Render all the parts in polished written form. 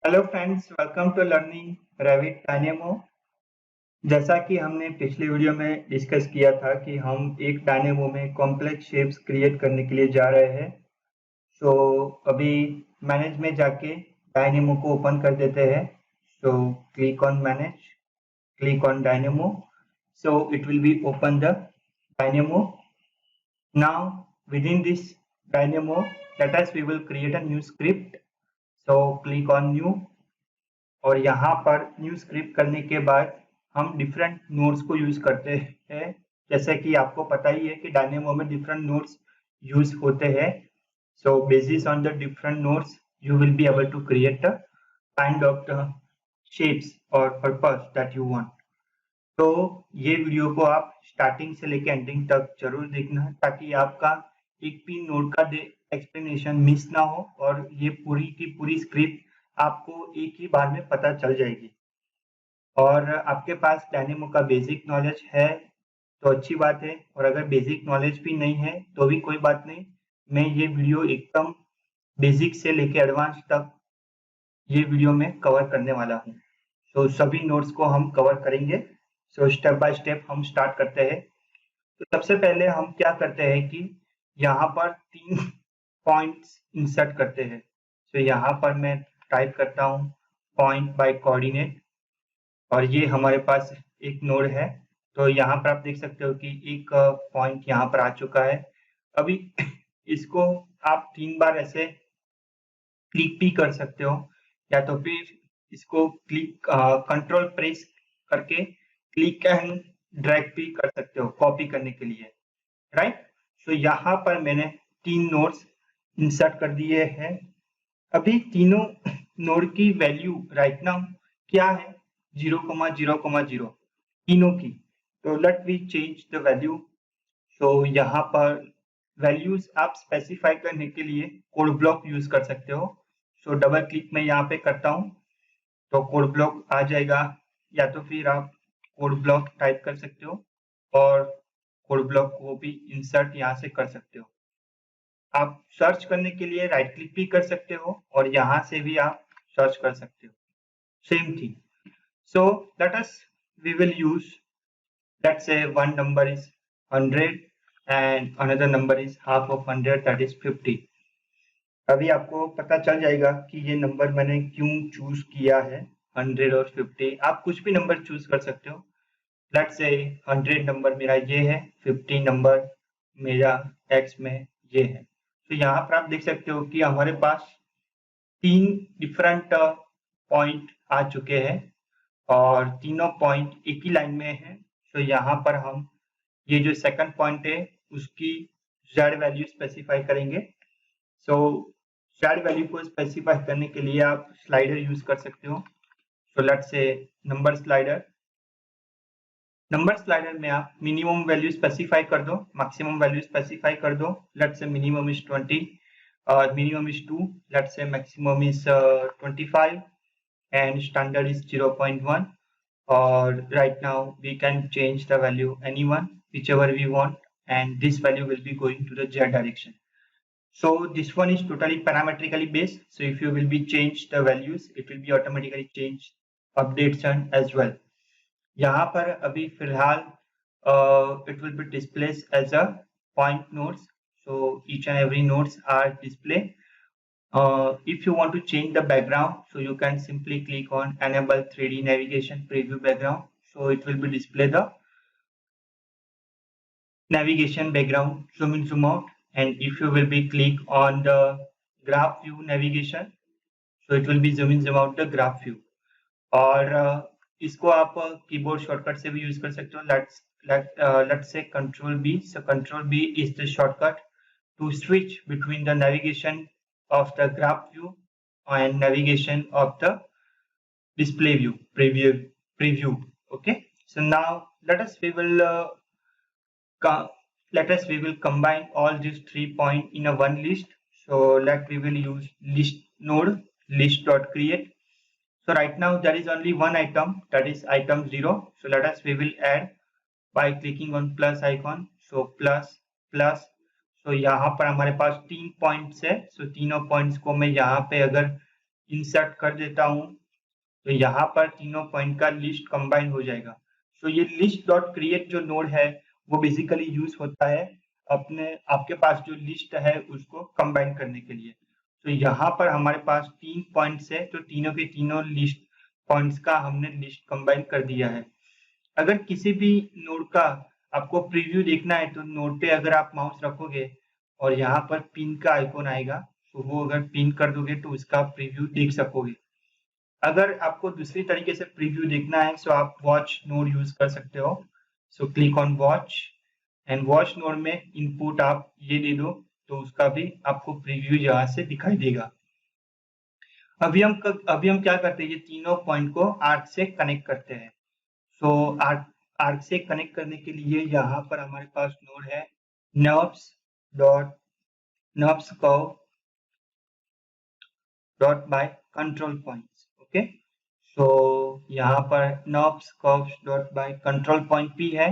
Hello friends, welcome to learning Revit Dynamo. जैसा कि हमने पिछली वीडियो में डिस्कस किया था कि हम एक डायनेमो में कॉम्प्लेक्स शेप्स क्रिएट करने के लिए जा रहे हैं। सो अभी मैनेज में जाके डायनेमो को ओपन कर देते हैं। So click on manage, click on dynamo, so it will be open the dynamo. Now within this dynamo, let us we will create a new script. So click on new, और यहाँ पर new script करने के बाद हम different nodes को use करते हैं। जैसे कि आपको पता ही है कि डायनेमो में डिफरेंट नोड्स यूज होते हैं। So basis on the different nodes you will be able to create the kind of the shapes or purpose that you want. तो ये वीडियो को आप स्टार्टिंग से लेके एंडिंग तक जरूर देखना ताकि आपका एक भी नोड का एक्सप्लेनेशन मिस ना हो और ये पूरी की पूरी स्क्रिप्ट आपको एक ही बार में पता चल जाएगी। और आपके पास डायनेमो का बेसिक नॉलेज है तो अच्छी बात है, और अगर बेसिक नॉलेज भी नहीं है तो भी कोई बात नहीं। मैं ये वीडियो एकदम बेसिक से लेके एडवांस तक ये वीडियो में कवर करने वाला हूँ। तो सभी नोट्स को हम कवर करेंगे। सो स्टेप बाय स्टेप हम स्टार्ट करते हैं। तो सबसे पहले हम क्या करते हैं कि यहाँ पर 3 पॉइंट्स इंसर्ट करते हैं। तो यहाँ पर मैं टाइप करता हूँ पॉइंट बाय कोऑर्डिनेट, और ये हमारे पास एक नोड है। तो यहाँ पर आप देख सकते हो कि एक पॉइंट यहाँ पर आ चुका है। अभी इसको आप 3 बार ऐसे क्लिक भी कर सकते हो, या तो फिर इसको क्लिक कंट्रोल प्रेस करके क्लिक एंड ड्रैग भी कर सकते हो कॉपी करने के लिए, राइट। सो यहाँ पर मैंने 3 नोड्स इंसर्ट कर दिए हैं। अभी तीनों नोड की वैल्यू राइट नाउ क्या है, 0,0,0 तीनों की। तो let we change the value. So यहाँ पर वैल्यूज आप स्पेसिफाई करने के लिए कोड ब्लॉक यूज कर सकते हो। सो डबल क्लिक मैं यहाँ पे करता हूँ तो कोड ब्लॉक आ जाएगा, या तो फिर आप कोड ब्लॉक टाइप कर सकते हो और कोड ब्लॉक को भी इंसर्ट यहाँ से कर सकते हो। आप सर्च करने के लिए राइट क्लिक भी कर सकते हो और यहाँ से भी आप सर्च कर सकते हो, same thing. So let us we will use, let's say one number is 100 and another number is half of 100, that is 50. अभी आपको पता चल जाएगा कि ये नंबर मैंने क्यों चूज किया है 100 और 50। आप कुछ भी नंबर चूज कर सकते हो। लेट्स से 100 नंबर मेरा ये है, 50 नंबर मेरा एक्स में ये है। तो यहाँ पर आप देख सकते हो कि हमारे पास 3 डिफरेंट पॉइंट आ चुके हैं और तीनों पॉइंट एक ही लाइन में है। तो यहाँ पर हम ये जो सेकंड पॉइंट है उसकी z वैल्यू स्पेसिफाई करेंगे। सो z वैल्यू को स्पेसिफाई करने के लिए आप स्लाइडर यूज कर सकते हो। सो let's say number slider, number slider में आप मिनिमम वैल्यू स्पेसिफाई कर दो, मैक्सिमम वैल्यू स्पेसिफाई कर दो। लेट्स से मिनिमम इज 20 और minimum is 2, let's say maximum is 25 and standard is 0.1. Or right now we can change the value anyone whichever we want, and this value will be going to the z direction. So this one is totally parametrically based, so if you will be change the values it will be automatically change updates and as well. यहाँ पर अभी फिलहाल it will be displayed as a point nodes, so each and every nodes are display. If you want to change the background, so you can simply click on enable 3D navigation preview background, so it will be display the navigation background zoom in zoom out. And if you will be click on the graph view navigation, so it will be zoom in zoom out the graph view. और इसको आप keyboard shortcut से भी use कर सकते हो। let's say control B. So control B is the shortcut to switch between the navigation of the graph view and navigation of the display view preview. Okay, so now let us we will combine all these 3 points in a one list. So we will use list node list dot create. So right now there is only one item, that is item 0. So let us we will add by clicking on plus icon. So plus plus, so यहाँ पर हमारे पास 3 points है। सो तीनों points को मैं यहाँ पे अगर इंसर्ट कर देता हूँ तो यहाँ पर तीनों पॉइंट का लिस्ट कंबाइन हो जाएगा। तो ये लिस्ट डॉट क्रिएट जो नोड है वो बेसिकली यूज होता है आपके पास जो लिस्ट है उसको कंबाइन करने के लिए। तो यहाँ पर हमारे पास 3 पॉइंट्स है, तो तीनों के तीनों लिस्ट पॉइंट्स का हमने लिस्ट कंबाइन कर दिया है। अगर किसी भी नोड का आपको प्रीव्यू देखना है तो नोड पे अगर आप माउस रखोगे और यहाँ पर पिन का आइकॉन आएगा तो वो अगर पिन कर दोगे तो उसका प्रीव्यू देख सकोगे। अगर आपको दूसरी तरीके से प्रीव्यू देखना है तो आप वॉच नोड यूज कर सकते हो। So click on watch and watch node में इनपुट आप ये दे दो तो उसका भी आपको प्रीव्यू यहाँ से दिखाई देगा। अभी हम क्या करते हैं, ये तीनों पॉइंट को आर्क से कनेक्ट करते हैं। सो आर्क से कनेक्ट करने के लिए यहाँ पर हमारे पास नोड है nerves curve dot by control points. Okay, so यहाँ पर nerves curves dot by control point भी है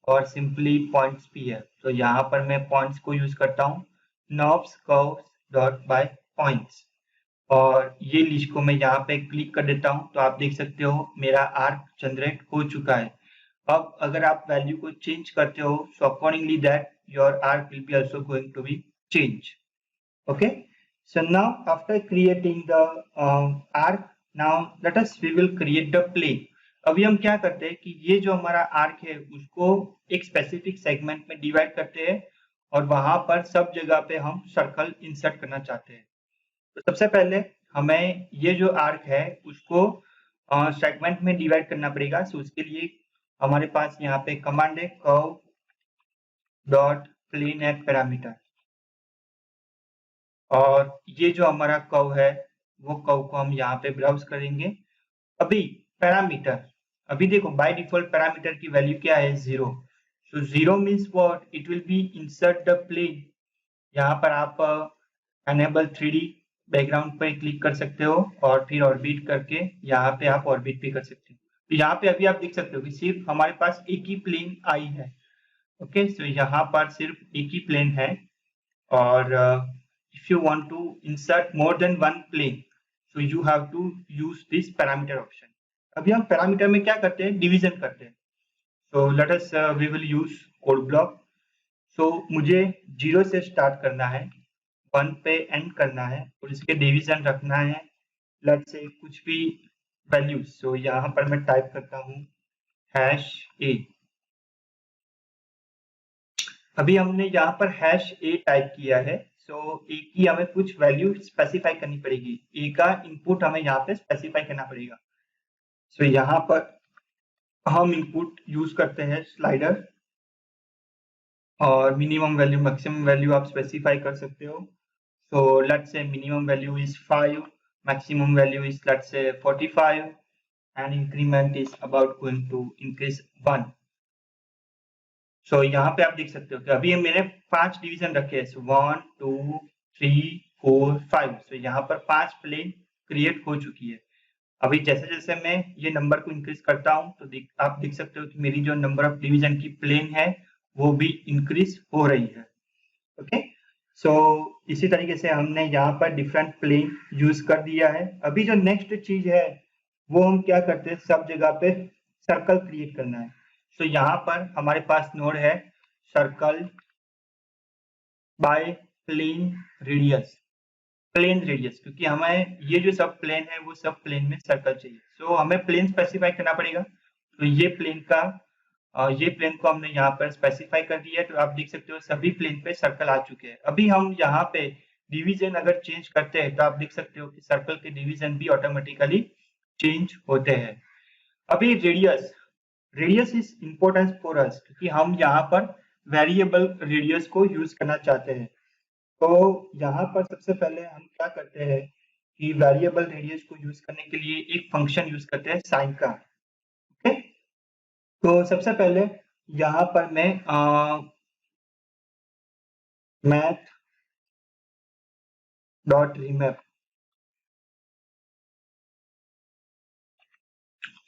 और सिंपली पॉइंट्स भी है। तो यहाँ पर मैं पॉइंट्स को यूज करता हूँ nerves curves dot bye points और ये लिस्ट को मैं यहाँ पे क्लिक कर देता हूँ तो आप देख सकते हो मेरा आर्क जनरेट हो चुका है। अब अगर आप वैल्यू को चेंज करते हो so accordingly that your arc will be also going to be changed. Okay, so now after creating the arc, now let us we will create the plane. अभी हम क्या करते हैं कि ये जो हमारा आर्क है उसको एक स्पेसिफिक सेगमेंट में डिवाइड करते हैं और वहां पर सब जगह पे हम सर्कल इंसर्ट करना चाहते हैं। तो सबसे पहले हमें ये जो आर्क है उसको सेगमेंट में डिवाइड करना पड़ेगा। सो उसके लिए हमारे पास यहाँ पे कमांड है curve dot plane at parameter और ये जो हमारा कर्व है वो कर्व को हम यहाँ पे ब्राउज करेंगे। अभी पैरामीटर, अभी देखो बाय डिफॉल्ट पैरामीटर की वैल्यू क्या है 0। So 0 means what, it will be insert the plane. यहाँ पर आप एनेबल 3D बैकग्राउंड पर क्लिक कर सकते हो और फिर ऑर्बिट करके यहाँ पे आप ऑर्बिट भी कर सकते हो। तो यहाँ पे अभी आप देख सकते हो कि सिर्फ हमारे पास एक ही प्लेन आई है। ओके, सो यहाँ पर सिर्फ एक ही प्लेन है और if you want to insert more than one plane so you have to use this parameter option. अभी हम पैरामीटर में क्या करते हैं, डिवीजन करते हैं। So let us we will use code block. So मुझे 0 से स्टार्ट करना है, 1 पे एंड करना है और इसके डिवीजन रखना है लेट्स से कुछ भी वैल्यूज। सो यहाँ पर मैं टाइप करता हूँ #a। अभी हमने यहाँ पर #a टाइप किया है। सो a की हमें कुछ वैल्यू स्पेसिफाई करनी पड़ेगी, a का इनपुट हमें यहाँ पे स्पेसिफाई करना पड़ेगा। सो यहाँ पर हम इनपुट यूज करते हैं स्लाइडर और मिनिमम वैल्यू मैक्सिमम वैल्यू आप स्पेसिफाई कर सकते हो। So let's say minimum value is 5, maximum value is let's say 45 and increment is about going to increase 1. So यहाँ पे आप देख सकते हो कि अभी मैंने 5 डिवीजन रखे हैं। So 1, 2, 3, 4, 5. So यहाँ पर 5 प्लेन क्रिएट हो चुकी है। अभी जैसे जैसे मैं ये नंबर को इंक्रीज करता हूँ तो आप देख सकते हो कि मेरी जो नंबर ऑफ डिवीजन की प्लेन है वो भी इंक्रीज हो रही है। ओके, सो इसी तरीके से हमने यहाँ पर डिफरेंट प्लेन यूज कर दिया है। अभी जो नेक्स्ट चीज है वो हम क्या करते हैं, सब जगह पे सर्कल क्रिएट करना है। सो यहाँ पर हमारे पास नोड है सर्कल बाय प्लेन रेडियस, क्योंकि हमें ये जो सब प्लेन है वो सब प्लेन में सर्कल चाहिए। सो हमें प्लेन स्पेसिफाई करना पड़ेगा। तो ये प्लेन को हमने यहाँ पर स्पेसिफाई कर दिया है। तो आप देख सकते हो सभी प्लेन पे सर्कल आ चुके हैं। अभी हम यहाँ पे डिवीजन अगर चेंज करते हैं तो आप देख सकते हो कि सर्कल के डिवीजन भी ऑटोमेटिकली चेंज होते हैं। अभी radius is important for us क्योंकि हम यहाँ पर वेरिएबल रेडियस को यूज करना चाहते हैं। तो यहाँ पर सबसे पहले हम क्या करते हैं कि वेरिएबल रेडियस को यूज करने के लिए एक फंक्शन यूज करते हैं साइन का। ओके, तो सबसे पहले यहाँ पर मैं मैथ डॉट रिमैप,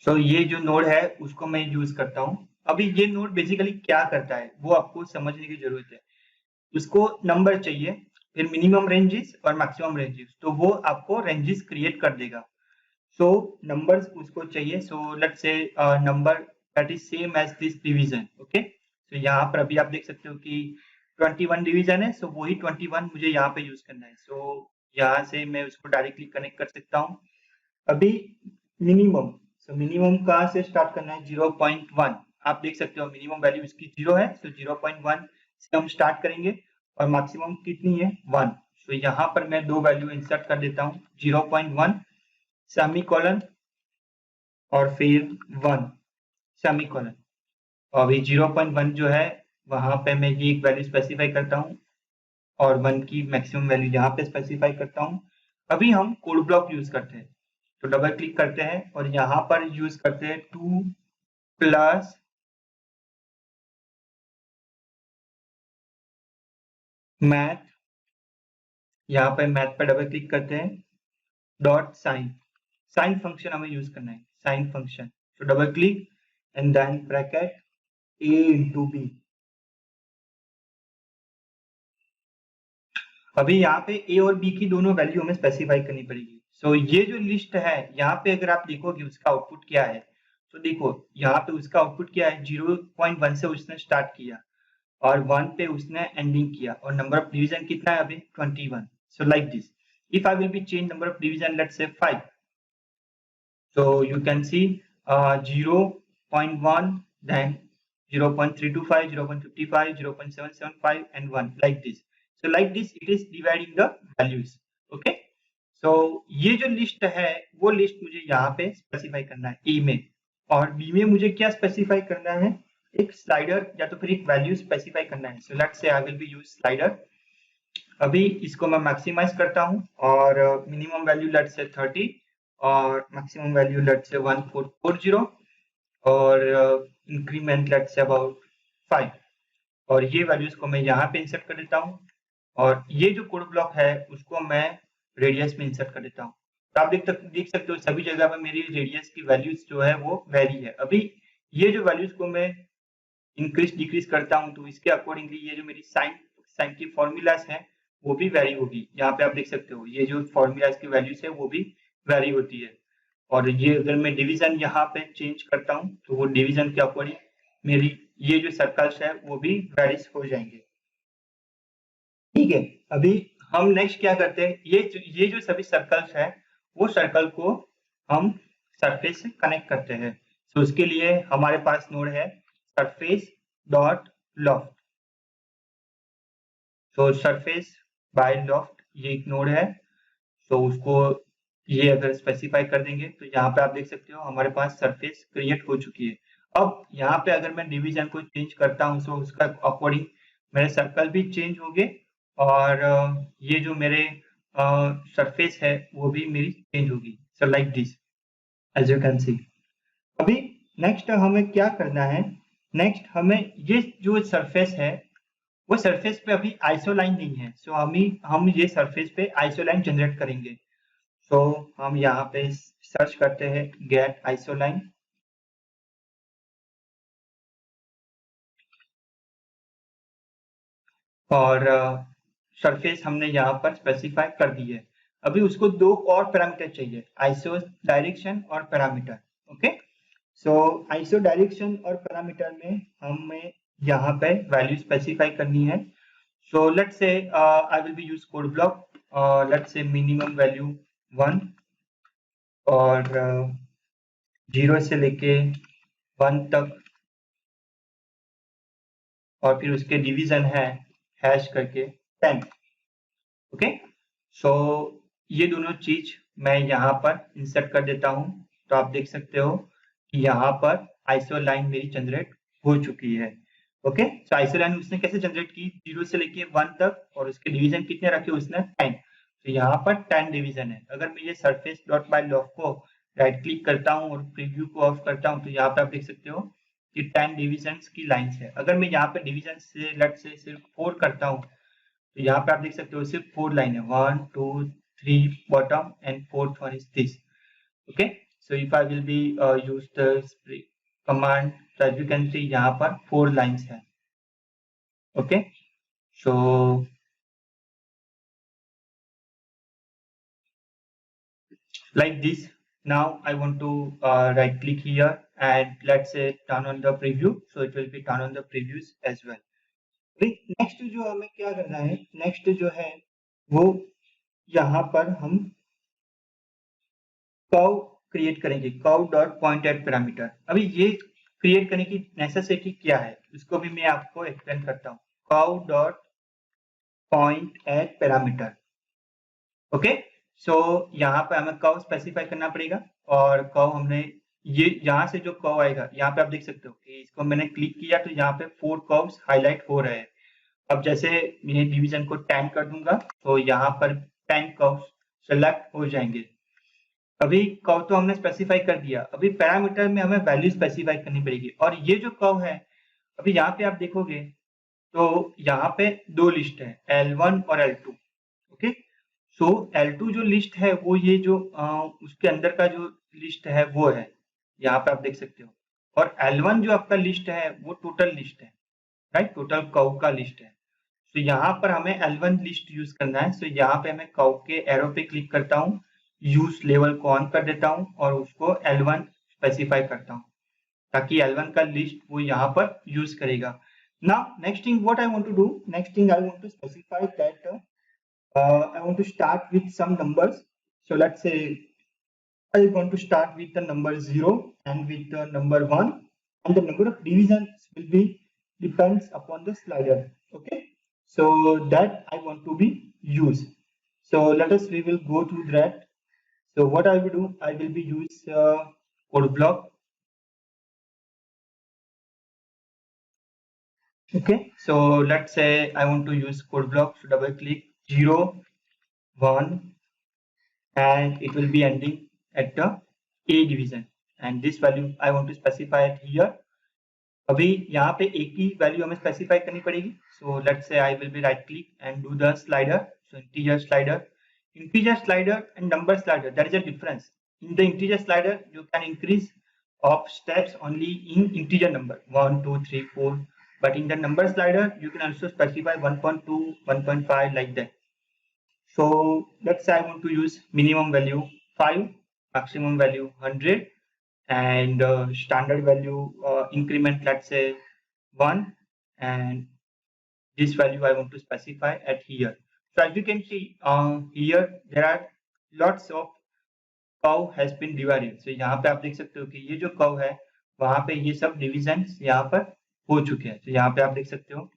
सो ये जो नोड है उसको मैं यूज करता हूँ। अभी ये नोड बेसिकली क्या करता है वो आपको समझने की जरूरत है। उसको नंबर चाहिए फिर मिनिमम रेंजेस और मैक्सिमम रेंजेस, तो वो आपको रेंजेस क्रिएट कर देगा। सो नंबर्स उसको चाहिए, so let's say number that is same as this division. Okay, तो यहाँ पर अभी आप देख सकते हो कि 21 डिवीजन है, सो वही 21 मुझे यहाँ पे यूज करना है। सो यहाँ से मैं उसको डायरेक्टली कनेक्ट कर सकता हूँ। अभी मिनिमम, सो मिनिमम कहाँ से स्टार्ट करना है, 0.1। आप देख सकते हो मिनिमम वैल्यू इसकी 0 है, सो 0.1 से हम स्टार्ट करेंगे और मैक्सिमम कितनी है, 1। सो यहाँ पर मैं दो वैल्यू इंसर्ट कर देता हूँ, 0.1 सेमीकोलन और फिर 1 सेमीकोलन। अभी 0.1 जो है वहां पे मैं ये एक वैल्यू स्पेसिफाई करता हूँ और 1 की मैक्सिमम वैल्यू यहाँ पे स्पेसिफाई करता हूँ। अभी हम कोड ब्लॉक यूज करते हैं, तो डबल क्लिक करते हैं और यहाँ पर यूज करते हैं 2 प्लस मैथ। यहाँ पे मैथ पे डबल क्लिक करते हैं, डॉट साइन, साइन फंक्शन हमें यूज करना है, साइन फंक्शन। तो double click and then bracket a into B. अभी यहाँ पे a और b की दोनों वैल्यू हमें स्पेसिफाई करनी पड़ेगी। सो ये जो लिस्ट है यहाँ पे अगर आप देखोगे उसका आउटपुट क्या है, तो देखो यहाँ पे उसका आउटपुट क्या है, 0.1 से उसने स्टार्ट किया और 1 पे उसने एंडिंग किया और नंबर ऑफ डिवीजन कितना है अभी 21। सो like this, if I will B change number of division, let's say 5, so you can see 0.1, then 0.325, 0.55, 0.775 and 1, like this. So like this it is dividing the values. Okay, so ये जो list है वो list मुझे यहाँ पे specify करना है ए में, और बी में मुझे क्या स्पेसिफाई करना है, एक स्लाइडर या तो फिर एक वैल्यू स्पेसिफाई करना है। सो let's say I will B use slider. अभी इसको मैं मैक्सिमाइज करता हूँ और मिनिमम वैल्यू लेट्स से 30 और मैक्सिमम वैल्यू लेट्स से 1440 और इंक्रीमेंट लेट्स से अबाउट 5, और ये वैल्यूज को मैं यहाँ पे इंसर्ट कर देता हूँ और ये जो कोड ब्लॉक है उसको मैं रेडियस में इंसर्ट कर देता हूँ। तो आप देख सकते हो सभी जगह पर मेरी रेडियस की वैल्यूज जो है वो वेरी है। अभी ये जो वैल्यूज को मैं इंक्रीज डिक्रीज करता हूँ तो इसके अकॉर्डिंगली ये जो मेरी साइन की फॉर्मूलाज है वो भी वेरी होगी। यहाँ पे आप देख सकते हो ये जो फॉर्मूलाज की वैल्यूज है वो भी वेरी होती है। और ये अगर मैं डिवीजन यहाँ पे चेंज करता हूँ तो वो डिवीजन के अकॉर्डिंग मेरी ये जो सर्कल्स है वो भी वेरीज हो जाएंगे। ठीक है, अभी हम नेक्स्ट क्या करते हैं, ये जो सभी सर्कल्स है वो सर्कल को हम सरफेस से कनेक्ट करते हैं। तो उसके लिए हमारे पास नोड है सरफेस डॉट लॉफ्ट। तो सरफेस बाय लॉफ्ट ये एक नोड है, तो उसको ये अगर स्पेसिफाई कर देंगे तो यहाँ पे आप देख सकते हो हमारे पास सरफेस क्रिएट हो चुकी है। अब यहाँ पे अगर मैं डिवीजन को चेंज करता हूँ तो उसका अकॉर्डिंग मेरे सर्कल भी चेंज होंगे और ये जो मेरे सरफेस है वो भी मेरी चेंज होगी। So like this as you can see. अभी नेक्स्ट हमें क्या करना है, नेक्स्ट हमें ये जो सरफेस है वो सरफेस पे अभी आइसोलाइन नहीं है, सो हम ये सरफेस पे आइसोलाइन जनरेट करेंगे। सो हम यहाँ पे सर्च करते हैं गेट आइसोलाइन और सरफेस हमने यहाँ पर स्पेसिफाई कर दी है। अभी उसको दो और पैरामीटर चाहिए, आइसो डायरेक्शन और पैरामीटर। ओके, सो आइसो डायरेक्शन और पैरामीटर में हमें यहाँ पे वैल्यू स्पेसिफाई करनी है। सो let's say I will B use code block, let's say minimum value 1 और 0 से लेके 1 तक, और फिर उसके डिवीजन है हैश करके 10। ओके, सो ये दोनों चीज मैं यहाँ पर इंसर्ट कर देता हूँ। तो आप देख सकते हो कि यहाँ पर आइसो लाइन मेरी जनरेट हो चुकी है। ओके, सो आइसो लाइन उसने कैसे जनरेट की, 0 से लेके 1 तक, और उसके डिवीजन कितने रखे उसने 10। तो यहाँ पर 10 डिवीजन है। अगर मैं ये सरफेस डॉट बाय लॉफ को राइट क्लिक करता हूँ और प्रीव्यू को ऑफ करता हूँ तो यहाँ पे आप देख सकते हो कि 10 डिवीजन्स की लाइंस है। अगर मैं यहाँ पे डिवीजन से लेट से सिर्फ 4 करता हूँ तो यहाँ पे आप देख सकते हो सिर्फ 4 लाइन है, 1 2 3 bottom and 4th one is this. Okay, so if I will B use the command, so as you can see यहाँ पर 4 लाइंस है। Okay, so like this. Now I want to right click here and let's say turn on the preview, so it will be turn on the previews as well. Next जो हमें क्या करना है, next जो है वो यहाँ पर हम कर्व क्रिएट करेंगे, curve dot point at parameter. अभी ये क्रिएट करने की नेसेसिटी क्या है उसको भी मैं आपको एक्सप्लेन करता हूँ। Curve dot point at parameter, okay. So यहाँ पे हमें कर्व स्पेसिफाई करना पड़ेगा और कर्व हमने ये यहाँ से जो कर्व आएगा यहाँ पे आप देख सकते हो कि इसको मैंने क्लिक किया तो यहाँ पे 4 कर्व्स हाईलाइट हो रहे हैं। अब जैसे मैं डिवीजन को 10 कर दूंगा तो यहाँ पर 10 कर्व्स सेलेक्ट हो जाएंगे। अभी कर्व तो हमने स्पेसिफाई कर दिया, अभी पैरामीटर में हमें वैल्यू स्पेसिफाई करनी पड़ेगी। और ये जो कर्व है अभी यहाँ पे आप देखोगे तो यहाँ पे दो लिस्ट है, L1 और L2, ओके। सो L2 जो लिस्ट है वो ये जो उसके अंदर का जो लिस्ट है वो है, यहाँ पे आप देख सकते हो। और L1 जो आपका लिस्ट है वो टोटल लिस्ट है, राइट, टोटल कर्व का लिस्ट है। तो यहाँ पर हमें L1 लिस्ट यूज करना है। सो यहाँ पे मैं कर्व के एरो पे क्लिक करता हूँ, यूज लेवल को ऑन कर देता हूँ और उसको L1 स्पेसिफाई करता हूँ ताकि L1 का लिस्ट वो यहाँ पर यूज करेगा। Now next thing what I want to do, next thing I want to specify that I want to start with some numbers. So let's say I want to start with the number 0 and with the number 1, and the number of divisions will be depends upon the slider, okay. So that I want to be used. So let us, we will go to that. So what I will do, I will be use code block, okay. So let's say I want to use code block, so double click 0 1 and it will be ending at the A division, and this value I want to specify it here. अभी यहाँ पे एक ही value हमें specify करनी पड़ेगी। So let's say I will be right click and do the slider, so integer slider. Integer slider and number slider, there is a difference. In the integer slider you can increase of steps only in integer number 1 2 3 4, but in the number slider you can also specify 1.2 1.5 like that. So let's say I want to use minimum value 5, maximum value 100, and standard value increment, let's say 1, and this value I want to specify at here. So as you can see here there are lots of curve has been divided. So यहाँ पे आप देख सकते हो कि ये जो curve है वहां पे ये सब डिविजन्स यहाँ पर हो चुके हैं। तो यहाँ पे आप देख सकते हो।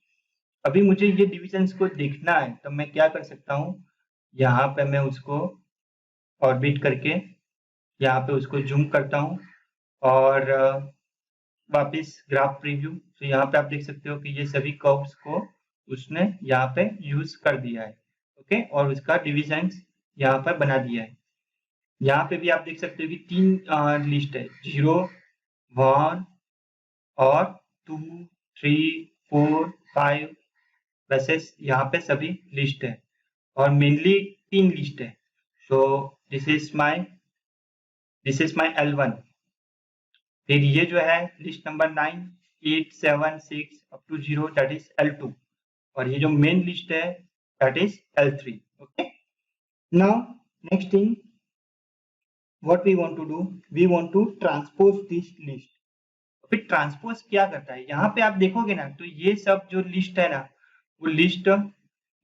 अभी मुझे ये डिविजन्स को देखना है तो मैं क्या कर सकता हूँ, यहाँ पे मैं उसको ऑर्बिट करके यहाँ पे उसको जूम करता हूँ और वापस ग्राफ प्रीव्यू। तो यहाँ पे आप देख सकते हो कि ये सभी कर्व्स को उसने यहाँ पे यूज कर दिया है, ओके, और उसका डिविजन्स यहाँ पर बना दिया है। यहाँ पे भी आप देख सकते हो कि 3 लिस्ट है, 0 1 और 2 3 4 5, वैसे यहाँ पे सभी लिस्ट है और मेनली 3 लिस्ट है। So this is my L1। फिर ये जो है list number 9 8 7 6 up to 0, that is L2, और ये जो मेन लिस्ट है that is L3, okay. Now next thing what we want to do, we want to transpose this list. फिर transpose क्या करता है, यहाँ पे आप देखोगे ना तो ये सब जो लिस्ट है ना वो लिस्ट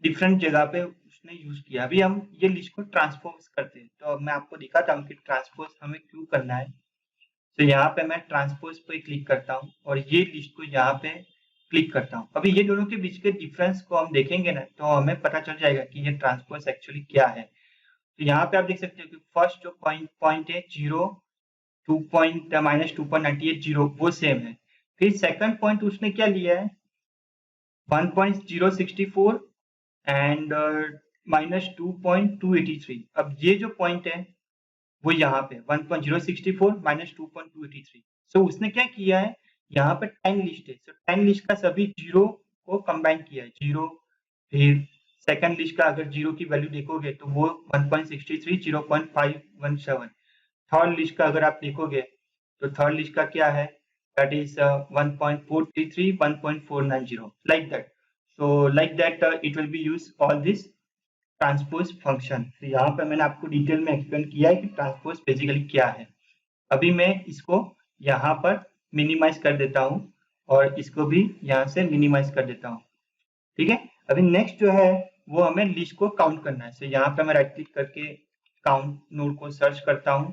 डिफरेंट जगह पे उसने यूज किया। अभी हम ये लिस्ट को ट्रांसपोज करते हैं तो मैं आपको दिखाता हूँ कि ट्रांसपोज हमें क्यों करना है। तो यहाँ पे मैं ट्रांसपोज पे क्लिक करता हूँ और ये लिस्ट को यहाँ पे क्लिक करता हूँ। अभी ये दोनों के बीच के डिफरेंस को हम देखेंगे ना तो हमें पता चल जाएगा कि ये ट्रांसपोज एक्चुअली क्या है। तो यहाँ पे आप देख सकते हो कि फर्स्ट जो पॉइंट है 0 2 पॉइंट माइनस 2.98 0 वो सेम है। फिर सेकंड पॉइंट उसने क्या लिया है 1.064 एंड माइनस 2.283। अब ये जो पॉइंट है वो यहाँ पे 1.064 माइनस 2.283। सो उसने क्या किया है, यहाँ पे 10 लिस्ट है। सो 10 लिस्ट का सभी 0 को कंबाइन किया है, 0। फिर सेकंड लिस्ट का अगर 0 की वैल्यू देखोगे तो वो 1.63 0.517। थर्ड लिस्ट का अगर आप देखोगे तो थर्ड लिस्ट का क्या है, that is 1.433 1.490 like that. So like that it will be use all this transpose function. तो यहाँ पे मैंने आपको डिटेल में एक्सप्लेन किया है कि ट्रांसपोज बेसिकली क्या है। अभी मैं इसको यहाँ पर मिनिमाइज कर देता हूँ और इसको भी यहाँ से मिनिमाइज कर देता हूँ। ठीक है, अभी नेक्स्ट जो है वो हमें लिस्ट को काउंट करना है। सो यहाँ पे मैं राइट क्लिक करके काउंट नोड को सर्च करता हूँ।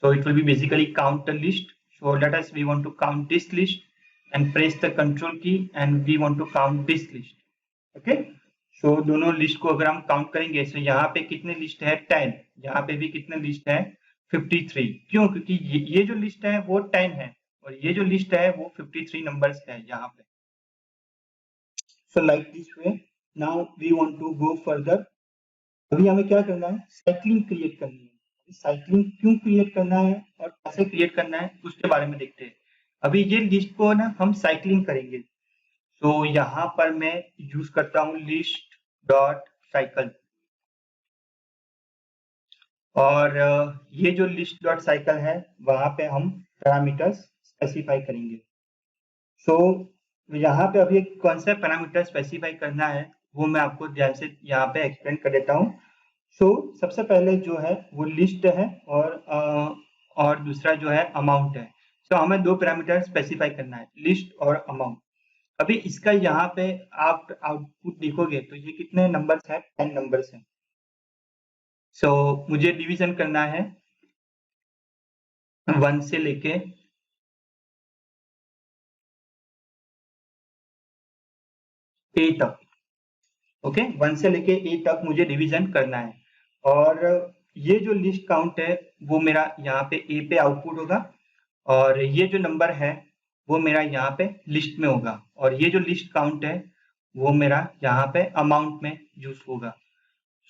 So it will be basically count the list. So let us we want to count this list and press the control key and we want to count this list. Okay, so दोनों list को अगर हम count करेंगे, सो यहाँ पे कितने list है 10, यहाँ पे भी कितने लिस्ट है 53। क्यों? क्योंकि ये जो लिस्ट है वो 10 है और ये जो लिस्ट है वो 53 नंबर्स है यहाँ पे। So like this way now we want to go further. अभी हमें क्या करना है, साइक्लिंग क्रिएट करनी है। साइक्लिंग क्यों क्रिएट करना है और कैसे क्रिएट करना है उसके बारे में देखते हैं। अभी ये लिस्ट को ना हम साइक्लिंग करेंगे। तो यहाँ पर मैं यूज करता हूँ लिस्ट डॉट साइकिल और ये जो लिस्ट डॉट साइकिल है वहां पे हम पैरामीटर्स स्पेसिफाई करेंगे। सो यहाँ पे अभी कौन सा पैरामीटर स्पेसिफाई करना है वो मैं आपको ध्यान से यहाँ पे एक्सप्लेन कर देता हूँ। सो सबसे पहले जो है वो लिस्ट है और दूसरा जो है अमाउंट है। सो हमें दो पैरामीटर स्पेसिफाई करना है, लिस्ट और अमाउंट। अभी इसका यहाँ पे आप आउटपुट देखोगे तो ये कितने नंबर्स हैं, 10 नंबर्स हैं। सो मुझे डिवीजन करना है 1 से लेके ए तक। ओके, 1 से लेके ए तक मुझे डिवीजन करना है और ये जो लिस्ट काउंट है वो मेरा यहाँ पे ए पे आउटपुट होगा और ये जो नंबर है वो मेरा यहाँ पे लिस्ट में होगा और ये जो लिस्ट काउंट है वो मेरा यहाँ पे अमाउंट में यूज होगा।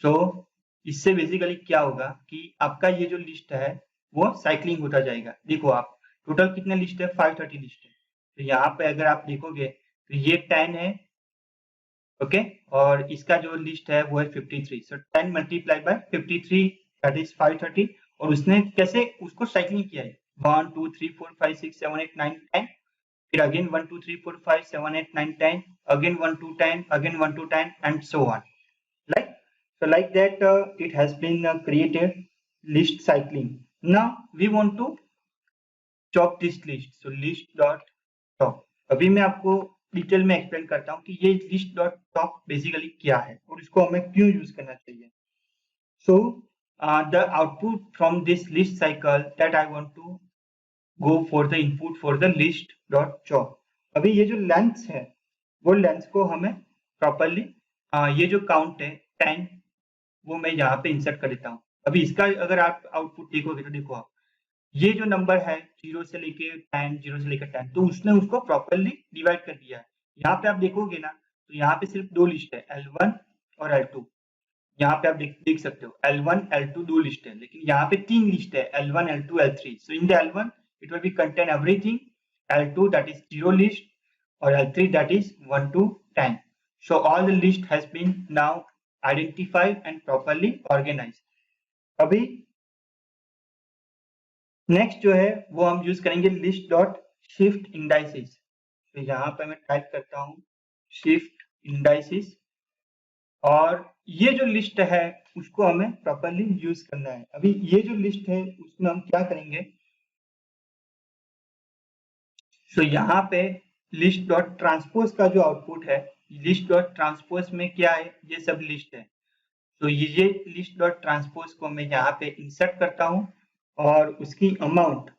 सो इससे बेसिकली क्या होगा कि आपका ये जो लिस्ट है वो साइक्लिंग होता जाएगा। देखो आप टोटल कितने लिस्ट है, 530 लिस्ट है। तो यहाँ पे अगर आप देखोगे तो ये 10 है। ओके, और इसका जो लिस्ट है वो है 53। सो 10 मल्टीप्लाई बाय 53 दैट इज 530। और उसने कैसे उसको साइक्लिंग किया है, 1 2 3 4 5 6 7 8 9 10, फिर again 1 2 3 4 5 7 8 9 10, again 1 2 10, again 1 2 10 and so on. Like so, like that, it has been created list cycling. Now we want to chop this list. So list dot chop. अभी मैं आपको डिटेल में एक्सप्लेन करता हूँ कि ये list dot chop बेसिकली क्या है और इसको हमें क्यों यूज करना चाहिए। So the output from this list cycle that I want to go for the input for the list dot chop. अभी ये जो लेंथ है वो लेंथ को हमें प्रॉपरली ये जो काउंट है 10 वो मैं यहाँ पे इंसर्ट कर देता हूँ। अभी इसका अगर आप आउटपुट देखोगे तो देखो आप ये जो नंबर है 0 से लेके 10, 0 से लेकर 10, तो उसने उसको प्रॉपरली डिवाइड कर दिया है। यहाँ पे आप देखोगे ना तो यहाँ पे सिर्फ दो लिस्ट है, L1 और L2। यहाँ पे आप देख सकते हो L1 L2 दो लिस्ट है, लेकिन यहाँ पे तीन लिस्ट है, L1 L2 L3। So in the L1 it will be contain everything, L2 that is 0 list or L3 that is 1 to 10. So all the list has been now identified and properly organized. अभी next जो है वो हम use करेंगे list dot shift indices. तो यहाँ पे मैं टाइप करता हूँ शिफ्ट इंडाइसिस और ये जो लिस्ट है उसको हमें प्रॉपरली यूज करना है। अभी ये जो लिस्ट है उसमें हम क्या करेंगे, सो यहाँ पे लिस्ट डॉट ट्रांसपोज का जो आउटपुट है, लिस्ट डॉट ट्रांसपोज में क्या है, ये सब लिस्ट है। तो ये लिस्ट डॉट ट्रांसपोज को मैं यहाँ पे इंसर्ट करता हूँ और उसकी अमाउंट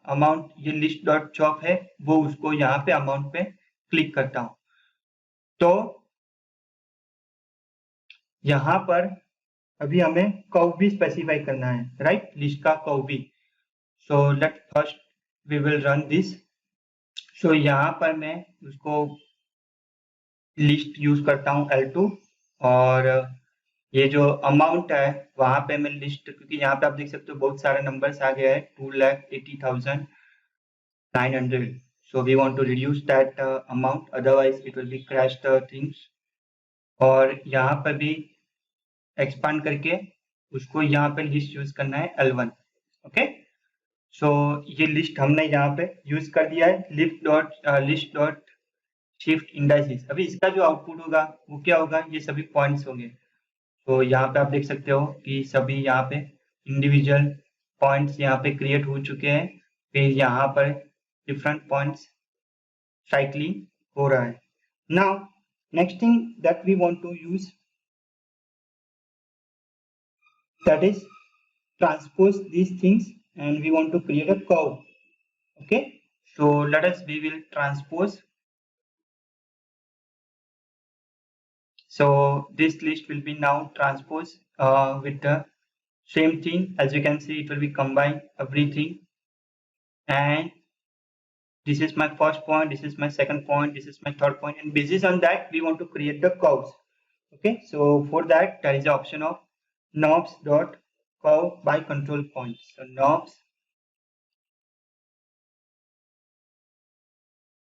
ये लिस्ट डॉट चॉप है वो उसको यहाँ पे अमाउंट पे क्लिक करता हूँ। तो यहाँ पर अभी हमें कर्व भी स्पेसिफाई करना है, राइट, लिस्ट का कर्व भी। So let first we will run this. So यहाँ पर मैं उसको लिस्ट यूज करता हूँ L2 और ये जो अमाउंट है वहां पे मैं लिस्ट, क्योंकि यहाँ पे आप देख सकते हो बहुत सारे नंबर्स आ गया है 2,80,900। so we want to reduce that amount, otherwise it will be crash the things। और यहाँ पर भी एक्सपांड करके उसको यहाँ पे लिस्ट यूज करना है L1। ओके, सो ये लिस्ट हमने यहाँ पे यूज कर दिया है लिस्ट डॉट शिफ्ट इंडाइसिस। अभी इसका जो आउटपुट होगा वो क्या होगा, ये सभी पॉइंट्स होंगे। तो यहाँ पे आप देख सकते हो कि सभी यहाँ पे इंडिविजुअल पॉइंट्स यहाँ पे क्रिएट हो चुके हैं, फिर यहाँ पर डिफरेंट पॉइंट्स साइक्लिंग हो रहा है। Now next thing that we want to use, that is transpose these things, and we want to create a curve. Okay, so we will transpose. So this list will be now transposed with the same thing. As you can see, it will be combined everything, and this is my first point, this is my second point, this is my third point, and basis on that we want to create the curves. Okay, so for that there is the option of knobs dot curve by control points. So knobs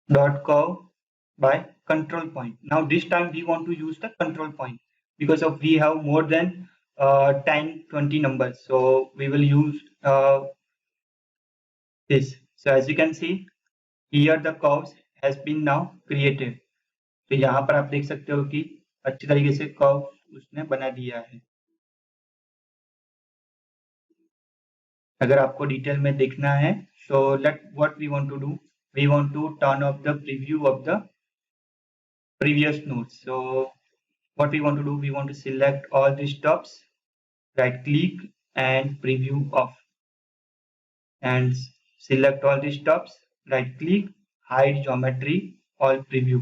dot curve by control point. Now this time we want to use the control point because of we have more than 10 20 numbers, so we will use this. So as you can see here the curves has been now created. तो यहाँ पर आप देख सकते हो कि अच्छी तरीके से कर्व उसने बना दिया है। अगर आपको डिटेल में देखना है, so what we want to do, we want to turn off the preview of the previous nodes. So what we want to do, we want to select all these stops, right click and preview off, and select all these stops, right click, hide geometry, all preview.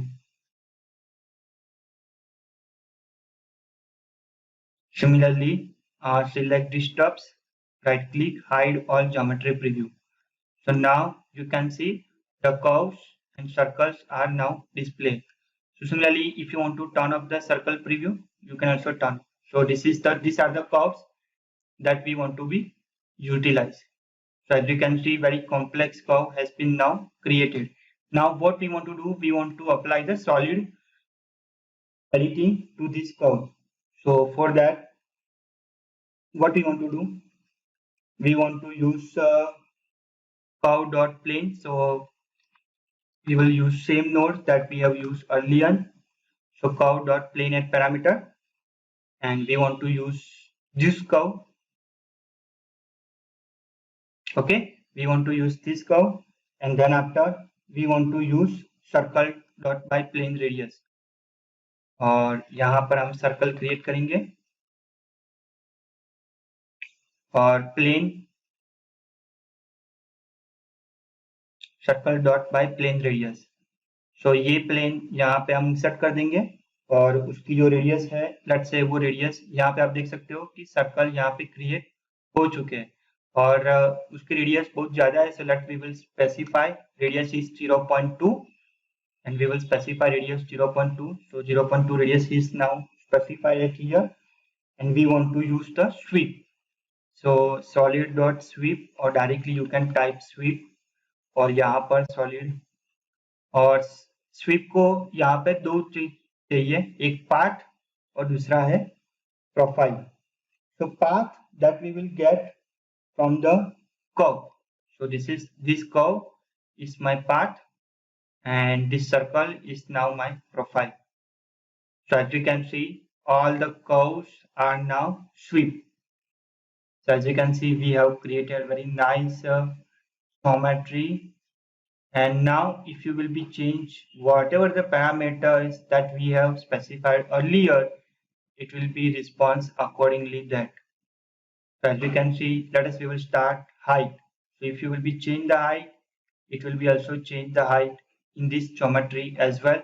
Similarly, select these stops, right click, hide all geometry preview. So now you can see the curves and circles are now displayed. So similarly, if you want to turn off the circle preview, you can also turn. So these are the curves that we want to be utilized. So as you can see, very complex curve has been now created. Now what we want to do, we want to apply the solid editing to this curve. So for that, what we want to do, we want to use curve.plane. So we will use same nodes that we have used earlier. So curve.plane at parameter, and we want to use this curve. Okay, we want to use this curve, and then after we want to use circle dot by plane radius, और यहाँ पर हम circle create करेंगे और plane circle dot by plane radius. So ये plane यहाँ पे हम इंसर्ट कर देंगे और उसकी जो रेडियस है, लेट्स से वो रेडियस यहाँ पे आप देख सकते हो कि सर्कल यहाँ पे क्रिएट हो चुके हैं और उसकी रेडियस बहुत ज्यादा है। So let we will specify radius is 0.2 and we will specify radius 0.2. So 0.2 radius is now specified at here, and we want to use the sweep. So solid dot sweep, or directly you can type sweep, और यहाँ पर solid, और sweep को यहाँ पे दो चीज चाहिए, एक path और दूसरा है profile. So path that we will get from the curve. So this curve is my path, and this circle is now my profile. So as you can see, all the curves are now sweep. So as you can see, we have created very nice geometry. And now if you will be change whatever the parameters that we have specified earlier, it will be response accordingly that. So as you can see, we will start height. So if you will be change the height, it will be also change the height in this geometry as well.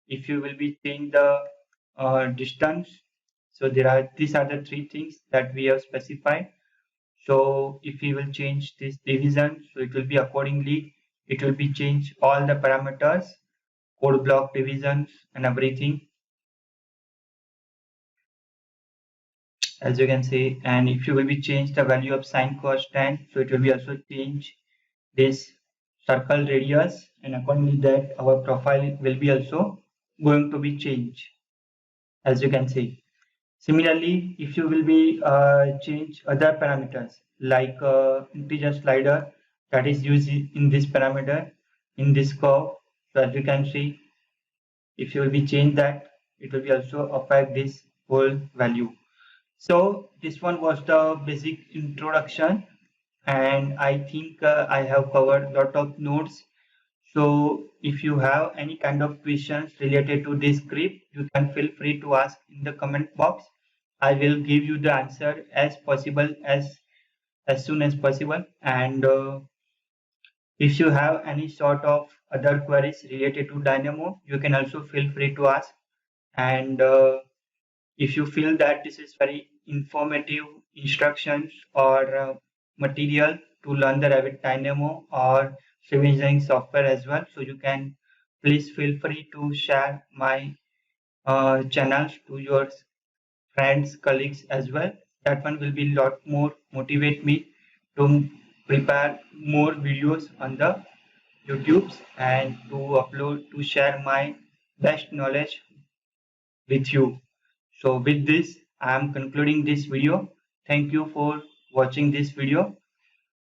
If you will be change the distance, so these are the three things that we have specified. So if we will change this division, so it will be accordingly, it will be change all the parameters, code block divisions and everything, as you can see. And if you will be change the value of sine constant, so it will be also change this circle radius, and accordingly that our profile will be also going to be changed, as you can see. Similarly, if you will be change other parameters like integer slider that is used in this parameter in this curve, so as you can see, if you will be change that, it will be also affect this whole value. So this one was the basic introduction, and I think I have covered a lot of notes. So if you have any kind of questions related to this script, you can feel free to ask in the comment box. I will give you the answer as possible, as soon as possible. And if you have any sort of other queries related to Dynamo, you can also feel free to ask. And if you feel that this is very informative instructions or material to learn the Revit Dynamo or civil engineering software as well, so you can please feel free to share my channels to your friends, colleagues as well. That one will be a lot more motivate me to prepare more videos on the YouTubes and to upload, to share my best knowledge with you. So with this, I am concluding this video. Thank you for watching this video,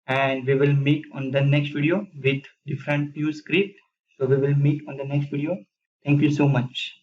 and we will meet on the next video with different new script. So we will meet on the next video. Thank you so much.